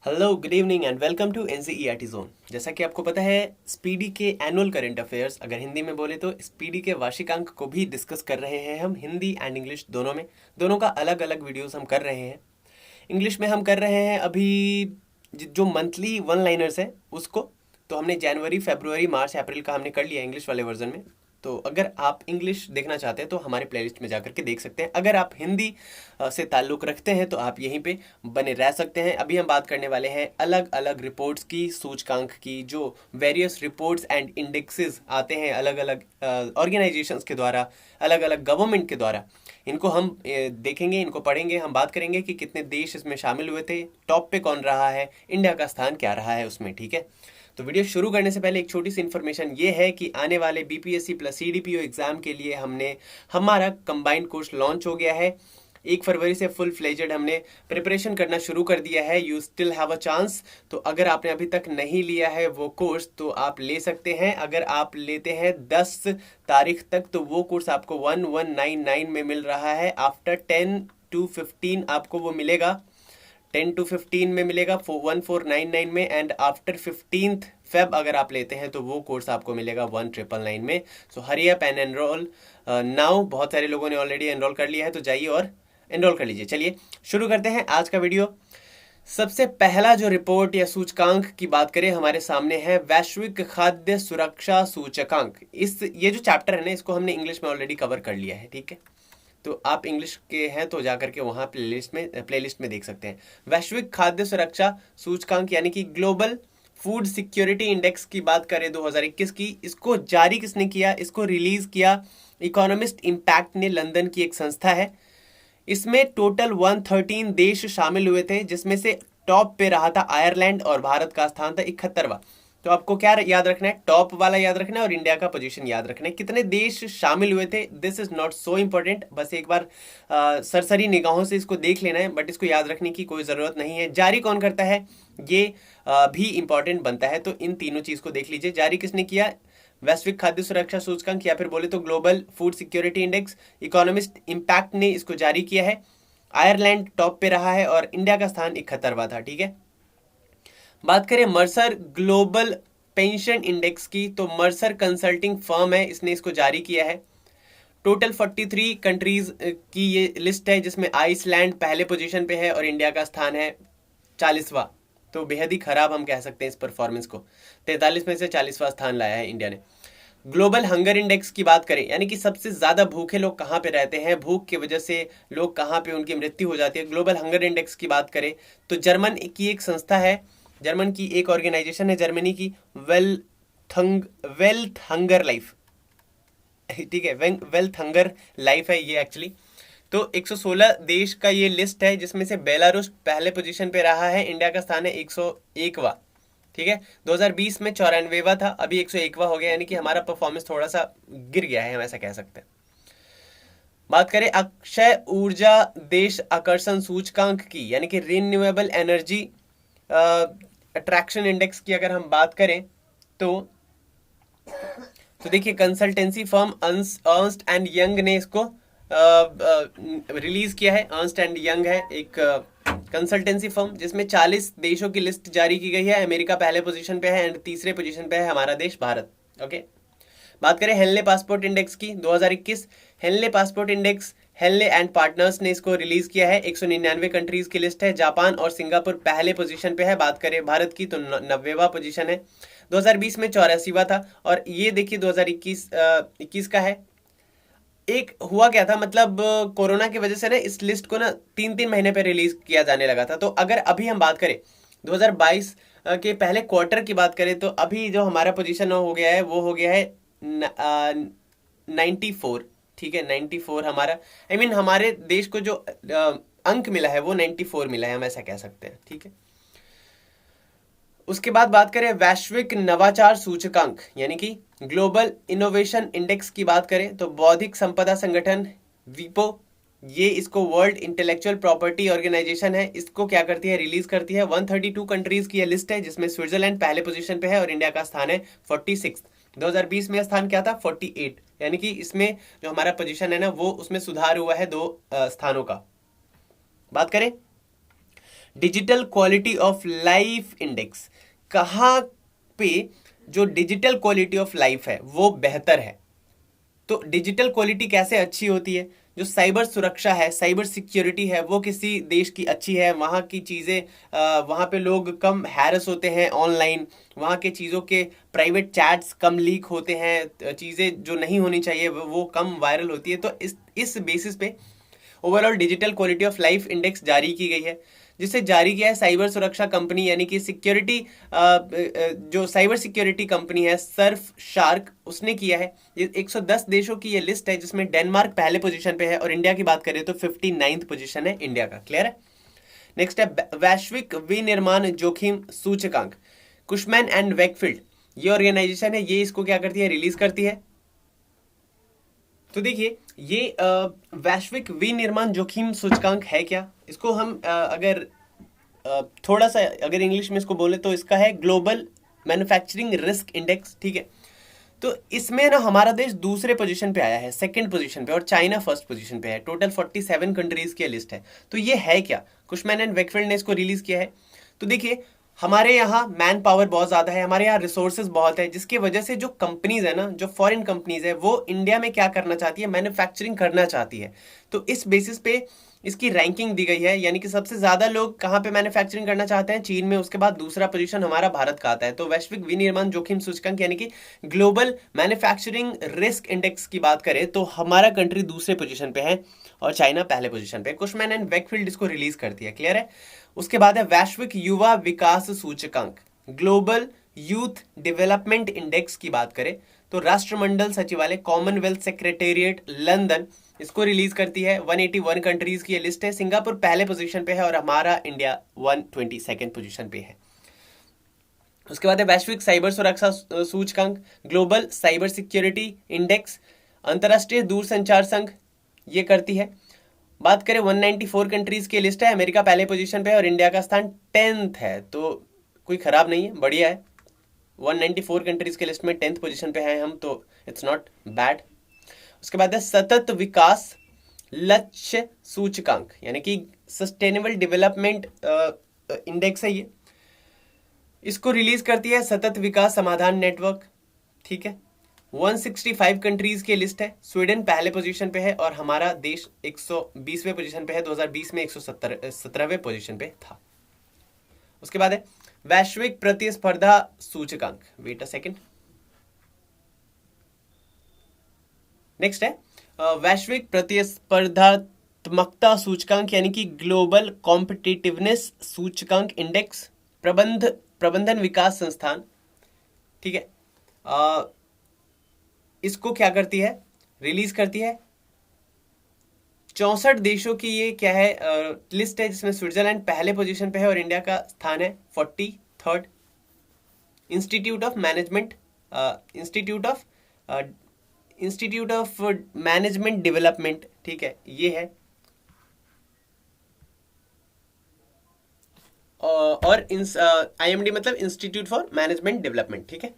Hello, good evening and welcome to NCERT zone. जैसा कि आपको पता है, स्पीडी के एनुअल करंट अफेयर्स, अगर हिंदी में बोले तो स्पीडी के वार्षिक अंक को भी डिस्कस कर रहे हैं हम, हिंदी एंड इंग्लिश दोनों में। दोनों का अलग अलग वीडियोस हम कर रहे हैं। इंग्लिश में हम कर रहे हैं अभी जो मंथली वन लाइनर्स है उसको। तो हमने जनवरी, फरवरी, मार्च, अप्रैल का हमने कर लिया इंग्लिश वाले वर्जन में। तो अगर आप इंग्लिश देखना चाहते हैं तो हमारे प्लेलिस्ट में जाकर के देख सकते हैं। अगर आप हिंदी से ताल्लुक़ रखते हैं तो आप यहीं पे बने रह सकते हैं। अभी हम बात करने वाले हैं अलग अलग रिपोर्ट्स की, सूचकांक की, जो वेरियस रिपोर्ट्स एंड इंडेक्सेस आते हैं अलग अलग ऑर्गेनाइजेशंस के द्वारा, अलग अलग गवर्नमेंट के द्वारा। इनको हम देखेंगे, इनको पढ़ेंगे, हम बात करेंगे कि कितने देश इसमें शामिल हुए थे, टॉप पे कौन रहा है, इंडिया का स्थान क्या रहा है उसमें। ठीक है, तो वीडियो शुरू करने से पहले एक छोटी सी इन्फॉर्मेशन ये है कि आने वाले बीपीएससी प्लस सीडीपीओ एग्जाम के लिए हमारा कंबाइंड कोर्स लॉन्च हो गया है। 1 फरवरी से फुल फ्लेजेड हमने प्रिपरेशन करना शुरू कर दिया है। You still have a chance. तो अगर आपने अभी तक नहीं लिया है वो कोर्स तो आप ले सकते हैं। अगर आप लेते हैं 10 तारीख तक तो वो कोर्स आपको 1199 में मिल रहा है। आफ्टर 10 to 15 आपको वो मिलेगा, 10 to 15 में मिलेगा 1499 में। एंड आफ्टर 15th फेब अगर आप लेते हैं तो वो कोर्स आपको मिलेगा 1999 में। So hurry up and enrol now. बहुत सारे लोगों ने ऑलरेडी एनरोल कर लिया है तो जाइए और एनरोल कर लीजिए। चलिए शुरू करते हैं आज का वीडियो। सबसे पहला जो रिपोर्ट या सूचकांक की बात करें, हमारे सामने है वैश्विक खाद्य सुरक्षा सूचकांक। ये जो चैप्टर है ना, इसको हमने इंग्लिश में ऑलरेडी कवर कर लिया है। ठीक है, तो आप इंग्लिश के हैं तो जाकर के वहाँ प्लेलिस्ट में देख सकते हैं। वैश्विक खाद्य सुरक्षा सूचकांक यानी कि ग्लोबल फूड सिक्योरिटी इंडेक्स की बात करें 2021 की, इसको जारी किसने किया, इसको रिलीज किया इकोनॉमिस्ट इम्पैक्ट ने, लंदन की एक संस्था है। इसमें टोटल 113 देश शामिल हुए थे, जिसमें से टॉप पे रहा था आयरलैंड और भारत का स्थान था 71वां। तो आपको क्या याद रखना है, टॉप वाला याद रखना है और इंडिया का पोजीशन याद रखना है। कितने देश शामिल हुए थे, this is not so important, बस एक बार सरसरी निगाहों से इसको देख लेना है, बट इसको याद रखने की कोई ज़रूरत नहीं है। जारी कौन करता है ये भी इंपॉर्टेंट बनता है, तो इन तीनों चीज़ को देख लीजिए। जारी किसने किया, वैश्विक खाद्य सुरक्षा सूचकांक या फिर बोले तो global food security index, economist impact ने इसको जारी किया है। आयरलैंड टॉप पे रहा है और इंडिया का स्थान 71वां था। ठीक है, बात करें मर्सर ग्लोबल पेंशन इंडेक्स की, तो मर्सर कंसल्टिंग फर्म है, इसने इसको जारी किया है। टोटल 43 कंट्रीज की ये लिस्ट है, जिसमें आइसलैंड पहले पोजीशन पे है और इंडिया का स्थान है 40वां। तो बेहद ही खराब हम कह सकते हैं इस परफॉर्मेंस को। 43 में से 40वां स्थान लाया है इंडिया ने। ग्लोबल हंगर इंडेक्स की बात करें, यानी कि सबसे ज्यादा भूखे लोग कहाँ पे रहते हैं, भूख की वजह से लोग कहाँ पे उनकी मृत्यु हो जाती है, ग्लोबल हंगर इंडेक्स की बात करें तो जर्मन की एक संस्था है, जर्मन की एक ऑर्गेनाइजेशन है जर्मनी की, वेल्थ हंगर लाइफ। ठीक है, वेल्थ हंगर लाइफ है ये एक्चुअली। तो 116 देश का ये लिस्ट है, जिसमें से बेलारूस पहले पोजीशन पे रहा है, इंडिया का स्थान है 101वां। ठीक है, 2020 में 94वां था, अभी 101वां हो गया, यानी कि हमारा परफॉर्मेंस थोड़ा सा गिर गया है, हम ऐसा कह सकते हैं। बात करें अक्षय ऊर्जा देश आकर्षण सूचकांक की, यानी कि रिन्यूएबल एनर्जी अट्रैक्शन इंडेक्स की अगर हम बात करें तो देखिए consultancy firm Ernst and young ने इसको रिलीज किया है। अर्नस्ट एंड यंग है एक कंसल्टेंसी फर्म, जिसमें 40 देशों की लिस्ट जारी की गई है। अमेरिका पहले पोजीशन पे है एंड तीसरे पोजीशन पे है हमारा देश भारत। ओके, बात करें हेनले पासपोर्ट इंडेक्स की 2021, Henley passport index Henley and Partners ने इसको रिलीज किया है। 199 कंट्रीज की लिस्ट है, जापान और सिंगापुर पहले पोजीशन पे है। बात करें भारत की तो 90वां पोजीशन है। 2020 में 84वां था। और ये देखिए 2021 का है। एक हुआ क्या था, मतलब कोरोना की वजह से ना इस लिस्ट को ना 3-3 महीने पे रिलीज किया जाने लगा था। तो अगर अभी हम बात करें 2022 के पहले क्वार्टर की बात करें तो अभी जो हमारा पोजीशन हो गया है वो हो गया है 94। ठीक है, 94 हमारा, I mean, हमारे देश को जो अंक मिला है वो 94 मिला है, हम ऐसा कह सकते हैं। ठीक है, उसके बाद बात करें वैश्विक नवाचार सूचकांक यानी कि ग्लोबल इनोवेशन इंडेक्स की बात करें तो बौद्धिक संपदा संगठन वीपो, ये इसको वर्ल्ड इंटेलेक्चुअल प्रॉपर्टी ऑर्गेनाइजेशन है, इसको क्या करती है, रिलीज करती है। 132 कंट्रीज की ये लिस्ट है, जिसमें स्विट्जरलैंड पहले पोजीशन पे है और इंडिया का स्थान है 46। 2020 में स्थान क्या था, 48, यानी कि इसमें जो हमारा पोजीशन है ना वो उसमें सुधार हुआ है 2 स्थानों का। बात करें digital quality of life index, कहाँ पे जो डिजिटल क्वालिटी ऑफ लाइफ है वो बेहतर है। तो डिजिटल क्वालिटी कैसे अच्छी होती है, जो साइबर सुरक्षा है, साइबर सिक्योरिटी है, वो किसी देश की अच्छी है, वहाँ की चीज़ें, वहाँ पे लोग कम हैरस होते हैं ऑनलाइन, वहाँ के चीज़ों के प्राइवेट चैट्स कम लीक होते हैं, चीज़ें जो नहीं होनी चाहिए वो कम वायरल होती है। तो इस बेसिस पे overall digital quality of life index जारी की गई है, जिसे जारी किया है साइबर सुरक्षा कंपनी यानी कि सिक्योरिटी, जो साइबर सिक्योरिटी कंपनी है सर्फ शार्क, उसने किया है। ये 110 देशों की ये लिस्ट है, जिसमें डेनमार्क पहले पोजीशन पे है और इंडिया की बात करें तो 59th पोजीशन है इंडिया का। क्लियर है। नेक्स्ट है वैश्विक विनिर्माण जोखिम सूचकांक, कुशमैन एंड वेकफील्ड ये ऑर्गेनाइजेशन है, ये इसको क्या करती है, रिलीज करती है। तो देखिए ये वैश्विक विनिर्माण जोखिम सूचकांक है क्या, इसको हम अगर थोड़ा सा अगर इंग्लिश में इसको बोले तो इसका है ग्लोबल मैन्युफैक्चरिंग रिस्क इंडेक्स। ठीक है। तो इसमें ना हमारा देश दूसरे पोजीशन पे आया है, सेकंड पोजीशन पे, और चाइना फर्स्ट पोजीशन पे है। टोटल 47 कंट्रीज की लिस्ट है। तो ये है क्या, कुशमैन एंड वेकफील्ड ने इसको रिलीज किया है। तो देखिए हमारे यहाँ मैन पावर बहुत ज़्यादा है, हमारे यहाँ रिसोर्सेज बहुत है, जिसकी वजह से जो कंपनीज है ना, जो फॉरेन कंपनीज है, वो इंडिया में क्या करना चाहती है, मैन्युफैक्चरिंग करना चाहती है। तो इस बेसिस पे इसकी रैंकिंग दी गई है, यानी कि सबसे ज़्यादा लोग कहाँ पे मैन्युफैक्चरिंग करना चाहते हैं, चीन में। उसके बाद दूसरा पोजीशन हमारा भारत का आता है। तो वैश्विक विनिर्माण जोखिम सूचकांक यानी कि ग्लोबल मैन्युफैक्चरिंग रिस्क इंडेक्स की बात करें तो हमारा कंट्री दूसरे पोजीशन पे है और चाइना पहले पोजीशन पे। कुशमैन एंड वेकफील्ड इसको रिलीज करती है। क्लियर है। उसके बाद है वैश्विक युवा विकास सूचकांक, ग्लोबल यूथ डेवलपमेंट इंडेक्स की बात करें तो राष्ट्रमंडल सचिवालय, कॉमनवेल्थ सेक्रेटेरिएट लंदन इसको रिलीज करती है। 181 कंट्रीज की ये लिस्ट है। सिंगापुर पहले पोजीशन पे है और हमारा इंडिया 122nd पोजीशन पे है। उसके बाद है वैश्विक साइबर सुरक्षा सूचकांक, ग्लोबल साइबर सिक्योरिटी इंडेक्स, अंतर्राष्ट्रीय दूरसंचार संघ ये करती है। बात करें 194 कंट्रीज की लिस्ट है, अमेरिका पहले पोजीशन पे है और इंडिया का स्थान 10th है। तो कोई खराब नहीं है, बढ़िया है। 194 कंट्रीज के लिस्ट में 10th पोजीशन पे हैं हम, तो इट्स नॉट बैड। उसके बाद है सतत विकास लक्ष्य सूचकांक यानी कि सस्टेनेबल डेवलपमेंट इंडेक्स है ये, इसको रिलीज करती है सतत विकास समाधान नेटवर्क। ठीक है। 165 कंट्रीज की लिस्ट है। स्वीडन पहले पोजीशन पे है और हमारा देश 120वें पोजीशन पे है। 2020 में 117वें पोजीशन पे था। उसके बाद है वैश्विक प्रतिस्पर्धा सूचकांक, वेट अ सेकंड। नेक्स्ट है वैश्विक प्रतिस्पर्धात्मकता सूचकांक यानी कि ग्लोबल कॉम्पिटिटिवनेस सूचकांक इंडेक्स, प्रबंधन विकास संस्थान। ठीक है। इसको क्या करती है, रिलीज करती है। 64 देशों की ये क्या है लिस्ट है, जिसमें स्विट्जरलैंड पहले पोजीशन पे है और इंडिया का स्थान है 43rd। Institute of management development, ठीक है, ये है। और IMD मतलब इंस्टीट्यूट फॉर मैनेजमेंट डेवलपमेंट। ठीक है।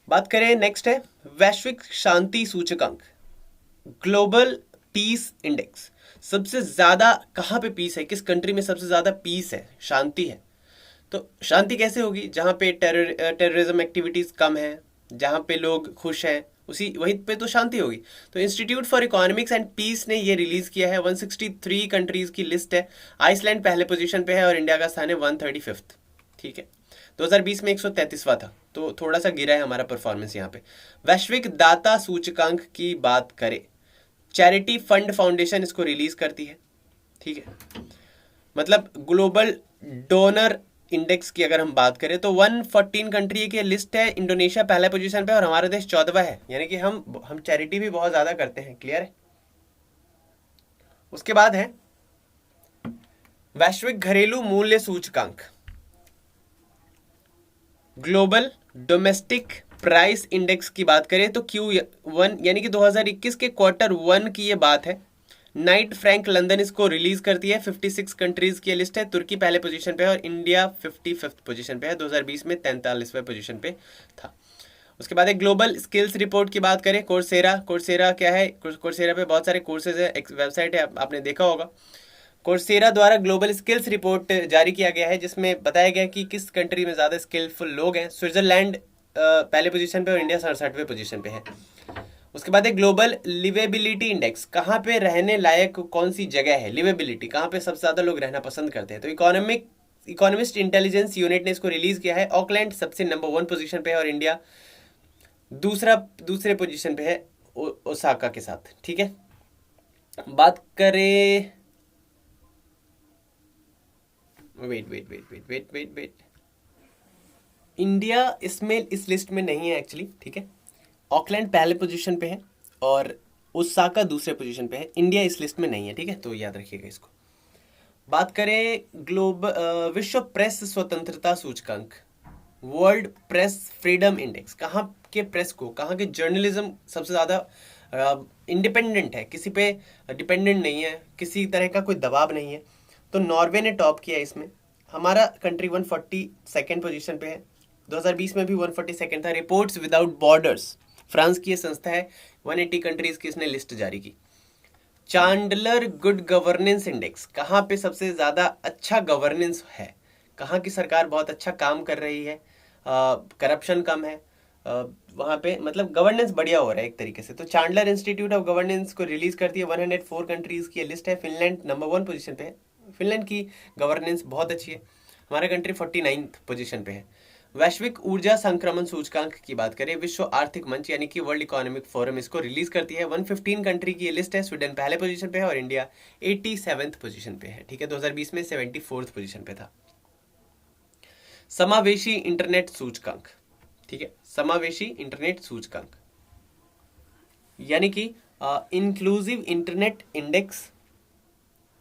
बात करें नेक्स्ट है वैश्विक शांति सूचकांक, ग्लोबल पीस इंडेक्स। सबसे ज्यादा कहाँ पे पीस है, किस कंट्री में सबसे ज्यादा पीस है, शांति है। तो शांति कैसे होगी, जहाँ पे टेररिज्म एक्टिविटीज कम है, जहाँ पे लोग खुश हैं, वहीं पे तो शांति होगी। तो Institute for Economics and Peace ने ये रिलीज किया है। 163 कंट्रीज की लिस्ट है। आइसलैंड पहले पोजीशन पे है और इंडिया का स्थान है 135th। ठीक है। 2020 में 133वां था, तो थोड़ा सा गिरा है हमारा परफॉर्मेंस यहाँ पे। वैश्विक दाता सूचकांक की बात करें, चैरिटी फंड फाउंडेशन इसको रिलीज करती है। ठीक है। मतलब ग्लोबल डोनर इंडेक्स की अगर हम बात करें तो 114 कंट्री की लिस्ट है। इंडोनेशिया पहला पोजीशन पे और हमारा देश 14वां है, यानी कि हम चैरिटी भी बहुत ज्यादा करते हैं। क्लियर है। उसके बाद है वैश्विक घरेलू मूल्य सूचकांक, ग्लोबल डोमेस्टिक प्राइस इंडेक्स की बात करें तो Q1 यानी कि 2021 के Q1 की ये बात है। नाइट फ्रैंक लंदन इसको रिलीज करती है। 56 कंट्रीज की लिस्ट है। तुर्की पहले पोजीशन पे है और इंडिया 55th पोजीशन पे है। 2020 में 43वें पोजीशन पे था। उसके बाद एक ग्लोबल स्किल्स रिपोर्ट की बात करें, कोर्सेरा क्या है, कोर्सेरा पे बहुत सारे कोर्सेज है, एक वेबसाइट है, आपने देखा होगा। कोर्सेरा द्वारा ग्लोबल स्किल्स रिपोर्ट जारी किया गया है, जिसमें बताया गया कि किस कंट्री में ज़्यादा स्किलफुल लोग हैं। स्विट्जरलैंड पहले पोजीशन पे और इंडिया 67वें पोजीशन पे है। उसके बाद है ग्लोबल लिवेबिलिटी इंडेक्स, कहाँ पे रहने लायक कौन सी जगह है, लिवेबिलिटी कहाँ पे सबसे ज़्यादा लोग रहना पसंद करते हैं। तो इकोनॉमिस्ट इंटेलिजेंस यूनिट ने इसको रिलीज किया है। ऑकलैंड सबसे नंबर 1 पोजीशन पे है और इंडिया दूसरे पोजीशन पे है ओसाका के साथ। ठीक है, बात करें, वेट, इंडिया इसमें इस लिस्ट में नहीं है एक्चुअली। ठीक है, ऑकलैंड पहले पोजीशन पे है और ओसाका दूसरे पोजीशन पे है। इंडिया इस लिस्ट में नहीं है। ठीक है, तो याद रखिएगा इसको। बात करें विश्व प्रेस स्वतंत्रता सूचकांक, वर्ल्ड प्रेस फ्रीडम इंडेक्स, कहाँ के प्रेस को, कहाँ के जर्नलिज्म सबसे ज़्यादा इंडिपेंडेंट है, किसी पे डिपेंडेंट नहीं है, किसी तरह का कोई दबाव नहीं है। तो नॉर्वे ने टॉप किया इसमें। हमारा कंट्री 142nd पोजीशन पे है। 2020 में भी 142nd था। रिपोर्ट्स विदाउट बॉर्डर्स फ्रांस की ये संस्था है, 180 कंट्रीज की इसने लिस्ट जारी की। चांडलर गुड गवर्नेंस इंडेक्स, कहाँ पे सबसे ज़्यादा अच्छा गवर्नेंस है, कहाँ की सरकार बहुत अच्छा काम कर रही है, करप्शन कम है, वहाँ पे मतलब गवर्नेंस बढ़िया हो रहा है एक तरीके से। तो चांडलर इंस्टीट्यूट ऑफ गवर्नेंस को रिलीज करती है। 104 कंट्रीज की लिस्ट है। फिनलैंड नंबर 1 पोजीशन पे है। फिनलैंड की गवर्नेंस बहुत अच्छी है। हमारा कंट्री 49th पोजीशन पे है। वैश्विक ऊर्जा संक्रमण सूचकांक की बात करें, विश्व आर्थिक मंच यानी कि वर्ल्ड इकोनॉमिक फोरम इसको रिलीज करती है। 115 कंट्री की ये लिस्ट है। स्वीडन पहले पोजीशन पे है और इंडिया 87th पोजीशन पे है। ठीक है, 2020 में 74th पोजीशन पे था। समावेशी इंटरनेट सूचकांक, ठीक है, समावेशी इंटरनेट सूचकांक यानी कि इंक्लूसिव इंटरनेट इंडेक्स,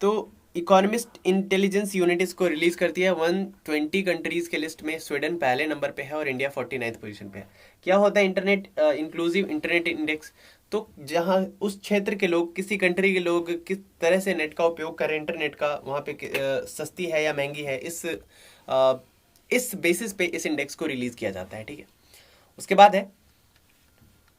तो इकोनॉमिस्ट इंटेलिजेंस यूनिट इसको रिलीज करती है। 120 कंट्रीज के लिस्ट में स्वीडन पहले नंबर पे है और इंडिया 49th पोजीशन पे है। क्या होता है इंटरनेट इंक्लूसिव इंटरनेट इंडेक्स? तो जहां उस क्षेत्र के लोग, किसी कंट्री के लोग किस तरह से नेट का उपयोग करें, इंटरनेट का, वहाँ पे सस्ती है या महंगी है, इस बेसिस पे इस इंडेक्स को रिलीज किया जाता है। ठीक है, उसके बाद है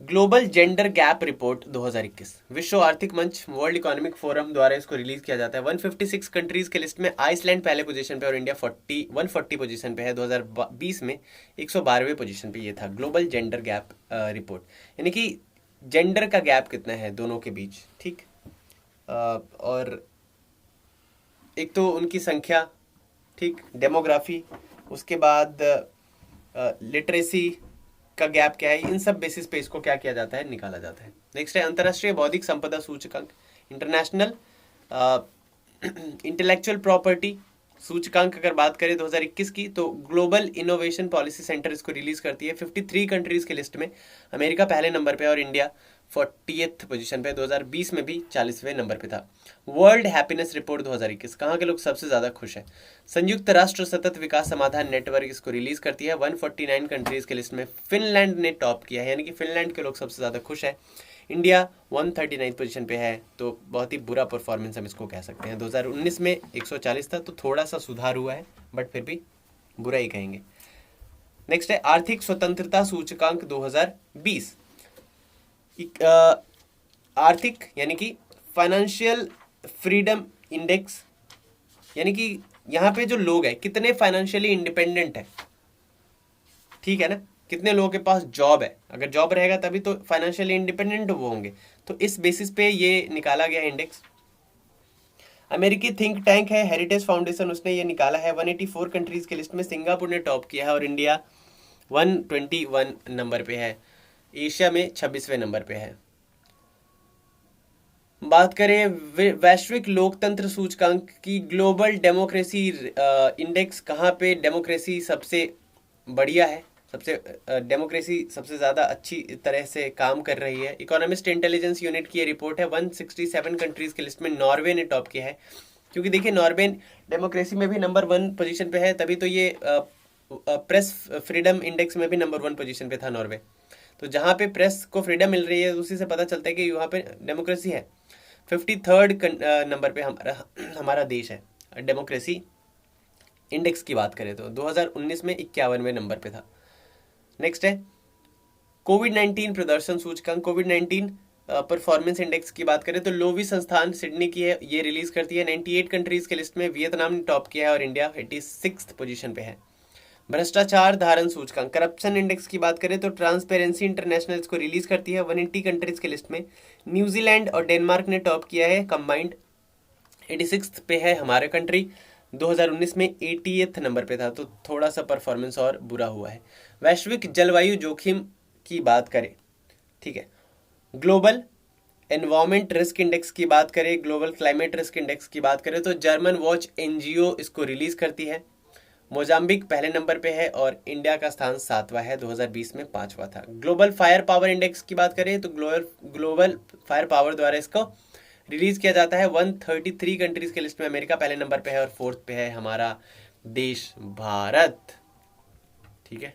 ग्लोबल जेंडर गैप रिपोर्ट 2021, विश्व आर्थिक मंच वर्ल्ड इकोनॉमिक फोरम द्वारा इसको रिलीज किया जाता है। 156 कंट्रीज के लिस्ट में आइसलैंड पहले पोजीशन पे और इंडिया 140 पोजीशन पे है। 2020 में 112वें पोजीशन पे ये था ग्लोबल जेंडर गैप रिपोर्ट, यानी कि जेंडर का गैप कितना है दोनों के बीच। ठीक, और एक तो उनकी संख्या, ठीक, डेमोग्राफी, उसके बाद लिटरेसी का गैप क्या है, इन सब बेसिस पे इसको क्या किया जाता है, निकाला जाता है। नेक्स्ट है अंतरराष्ट्रीय बौद्धिक संपदा सूचकांक, इंटरनेशनल इंटेलेक्चुअल प्रॉपर्टी सूचकांक अगर बात करें 2021 की, तो ग्लोबल इनोवेशन पॉलिसी सेंटर इसको रिलीज करती है। 53 कंट्रीज के लिस्ट में अमेरिका पहले नंबर पे और इंडिया 40th पोजीशन पे। 2020 में भी 40वें नंबर पे था। वर्ल्ड हैप्पीनेस रिपोर्ट 2021, कहाँ के लोग सबसे ज़्यादा खुश हैं? संयुक्त राष्ट्र सतत विकास समाधान नेटवर्क इसको रिलीज करती है। 149 कंट्रीज के लिस्ट में फिनलैंड ने टॉप किया है, यानी कि फिनलैंड के लोग सबसे ज़्यादा खुश हैं। इंडिया 139 पोजीशन पे है, तो बहुत ही बुरा परफॉर्मेंस हम इसको कह सकते हैं। 2019 में 140 था, तो थोड़ा सा सुधार हुआ है, बट फिर भी बुरा ही कहेंगे। नेक्स्ट है आर्थिक स्वतंत्रता सूचकांक 2020, आर्थिक यानी कि फाइनेंशियल फ्रीडम इंडेक्स, यानी कि यहाँ पे जो लोग हैं कितने फाइनेंशियली इंडिपेंडेंट है, ठीक है ना, कितने लोगों के पास जॉब है, अगर जॉब रहेगा तभी तो फाइनेंशियली इंडिपेंडेंट वो होंगे। तो इस बेसिस पे ये निकाला गया इंडेक्स। अमेरिकी थिंक टैंक है हेरिटेज फाउंडेशन, उसने ये निकाला है। 184 कंट्रीज के लिस्ट में सिंगापुर ने टॉप किया है और इंडिया 121 नंबर पे है। एशिया में 26वें नंबर पे है। बात करें वैश्विक लोकतंत्र सूचकांक की, ग्लोबल डेमोक्रेसी इंडेक्स, कहाँ पे डेमोक्रेसी सबसे बढ़िया है, सबसे डेमोक्रेसी सबसे ज़्यादा अच्छी तरह से काम कर रही है। इकोनॉमिस्ट इंटेलिजेंस यूनिट की ये रिपोर्ट है। 167 कंट्रीज के लिस्ट में नॉर्वे ने टॉप किया है, क्योंकि देखिए नॉर्वे डेमोक्रेसी में भी नंबर 1 पोजीशन पे है, तभी तो ये प्रेस फ्रीडम इंडेक्स में भी नंबर 1 पोजीशन पे था नॉर्वे। तो जहाँ पे प्रेस को फ्रीडम मिल रही है उसी से पता चलता है कि वहाँ पे डेमोक्रेसी है। 53rd नंबर पे हमारा देश है डेमोक्रेसी इंडेक्स की बात करें तो। 2019 में 51वें नंबर पे था। नेक्स्ट है कोविड-19 प्रदर्शन सूचकांक। कोविड-19 परफॉर्मेंस इंडेक्स की बात करें तो लोवी संस्थान सिडनी की है, ये रिलीज करती है 98 कंट्रीज के लिस्ट में। वियतनाम ने टॉप किया है और इंडिया 86 पोजीशन पे है। भ्रष्टाचार धारण सूचकांक करप्शन इंडेक्स की बात करें तो ट्रांसपेरेंसी इंटरनेशनल इसको रिलीज करती है 180 कंट्रीज के लिस्ट में। न्यूजीलैंड और डेनमार्क ने टॉप किया है कंबाइंड। 86 पे है हमारा कंट्री, 2019 में 80th नंबर पे था, तो थोड़ा सा परफॉर्मेंस और बुरा हुआ है। वैश्विक जलवायु जोखिम की बात करें, ठीक है, ग्लोबल एनवायरमेंट रिस्क इंडेक्स की बात करें, ग्लोबल क्लाइमेट रिस्क इंडेक्स की बात करें तो जर्मन वॉच एनजीओ इसको रिलीज करती है। मोजाम्बिक पहले नंबर पे है और इंडिया का स्थान 7वां है, 2020 में 5वां था। ग्लोबल फायर पावर इंडेक्स की बात करें तो ग्लोबल फायर पावर द्वारा इसको रिलीज किया जाता है 133 कंट्रीज के लिस्ट में। अमेरिका पहले नंबर पे है और 4th पे है हमारा देश भारत, ठीक है।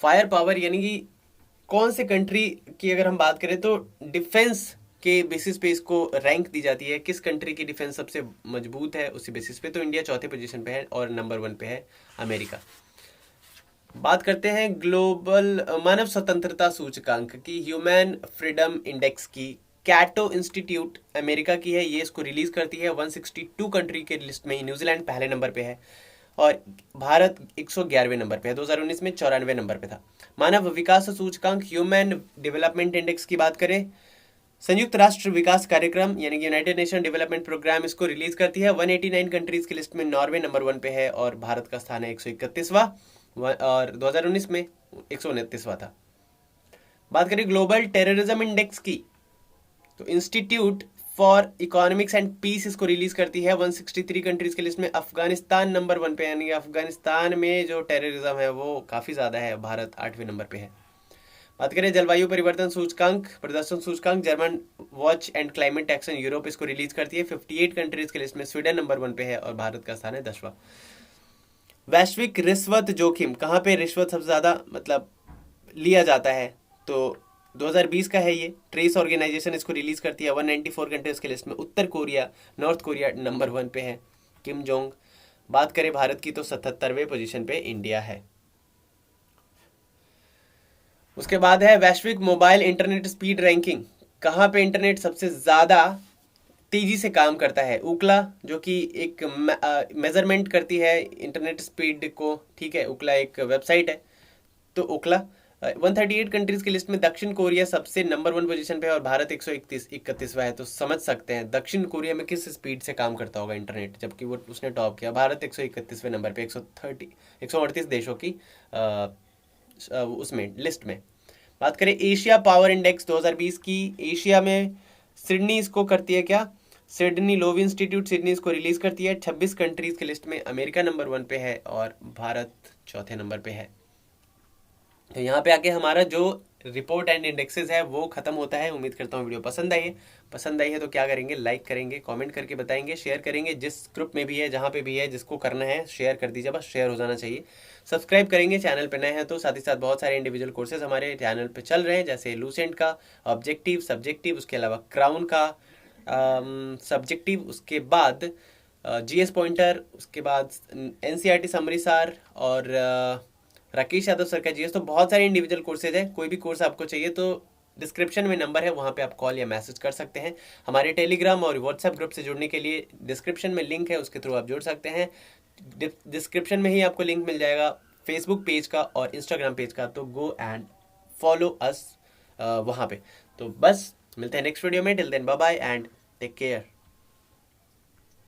फायर पावर यानी कि कौन से कंट्री की अगर हम बात करें तो डिफेंस के बेसिस पे इसको रैंक दी जाती है, किस कंट्री की डिफेंस सबसे मजबूत है उसी बेसिस पे। तो इंडिया 4थे पोजीशन पे है और नंबर 1 पे है अमेरिका। बात करते हैं ग्लोबल मानव स्वतंत्रता सूचकांक की, ह्यूमन फ्रीडम इंडेक्स की। कैटो इंस्टीट्यूट अमेरिका की है, ये इसको रिलीज करती है 162 कंट्री के लिस्ट में। न्यूजीलैंड पहले नंबर पे है और भारत 111वें नंबर पे है, 2019 में 94वें नंबर पे था। मानव विकास सूचकांक ह्यूमन डेवलपमेंट इंडेक्स की बात करें, संयुक्त राष्ट्र विकास कार्यक्रम यानी कि यूनाइटेड नेशन डेवलपमेंट प्रोग्राम इसको रिलीज करती है 189 कंट्रीज के लिस्ट में। नॉर्वे नंबर 1 पे है और भारत का स्थान है 131वां और 2019 में 129वां था। बात करें ग्लोबल टेररिज्म इंडेक्स की तो Institute for Economics and Peace इसको रिलीज करती है 163 कंट्रीज के लिस्ट में। अफगानिस्तान नंबर 1 पे, यानी अफगानिस्तान में जो टेररिज्म है वो काफी ज्यादा है, भारत 8वें नंबर पे है। बात करें जलवायु परिवर्तन सूचकांक प्रदर्शन सूचकांक, German watch and climate action Europe इसको रिलीज करती है 58 कंट्रीज के लिस्ट में। स्वीडन नंबर 1 पे है और भारत का स्थान है 10वां। वैश्विक रिश्वत जोखिम, कहाँ पे रिश्वत सबसे ज्यादा मतलब लिया जाता है तो 2020 का है ये। ट्रेस ऑर्गेनाइजेशन इसको रिलीज करती है 194 कंट्रीज के लिस्ट में। उत्तर कोरिया, नॉर्थ कोरिया नंबर 1 पे है, किम जोंग। बात करें भारत की तो 77वें पोजीशन पे इंडिया है। उसके बाद है वैश्विक मोबाइल इंटरनेट स्पीड रैंकिंग, कहाँ पे इंटरनेट सबसे ज्यादा तेजी से काम करता है। उकला जो कि एक मेजरमेंट करती है इंटरनेट स्पीड को, ठीक है, उकला एक वेबसाइट है। तो उकला 138 कंट्रीज की लिस्ट में दक्षिण कोरिया सबसे नंबर 1 पोजीशन पे है और भारत 131वां है। तो समझ सकते हैं दक्षिण कोरिया में किस स्पीड से काम करता होगा इंटरनेट, जबकि वो उसने टॉप किया। भारत 131वें नंबर पे 138 देशों की उसमें लिस्ट में। बात करें एशिया पावर इंडेक्स 2020 की, एशिया में सिडनी इसको करती है क्या, सिडनी लोवी इंस्टीट्यूट सिडनी इसको रिलीज करती है 26 कंट्रीज के लिस्ट में। अमेरिका नंबर 1 पे है और भारत 4थे नंबर पे है। तो यहाँ पे आके हमारा जो रिपोर्ट एंड इंडेक्सेस है वो खत्म होता है। उम्मीद करता हूँ वीडियो पसंद आई है तो क्या करेंगे, लाइक करेंगे, कमेंट करके बताएंगे, शेयर करेंगे, जिस ग्रुप में भी है जहाँ पे भी है जिसको करना है शेयर कर दीजिए, बस शेयर हो जाना चाहिए। सब्सक्राइब करेंगे, चैनल पे नए हैं तो। साथ ही साथ बहुत सारे इंडिविजुअल कोर्सेज हमारे चैनल पे चल रहे हैं, जैसे लूसेंट का ऑब्जेक्टिव सब्जेक्टिव, उसके अलावा क्राउन का सब्जेक्टिव, उसके बाद जीएस पॉइंटर, उसके बाद एनसीईआरटी समरी सार और राकेश यादव सर का जीएस। तो बहुत सारे इंडिविजुअल कोर्सेज है, कोई भी कोर्स आपको चाहिए तो डिस्क्रिप्शन में नंबर है, वहाँ पे आप कॉल या मैसेज कर सकते हैं। हमारे टेलीग्राम और व्हाट्सएप ग्रुप से जुड़ने के लिए डिस्क्रिप्शन में लिंक है, उसके थ्रू आप जुड़ सकते हैं। डिस्क्रिप्शन में ही आपको लिंक मिल जाएगा फेसबुक पेज का और इंस्टाग्राम पेज का, तो गो एंड फॉलो अस वहाँ पे। तो बस मिलते हैं नेक्स्ट वीडियो में, till then bye bye and take care.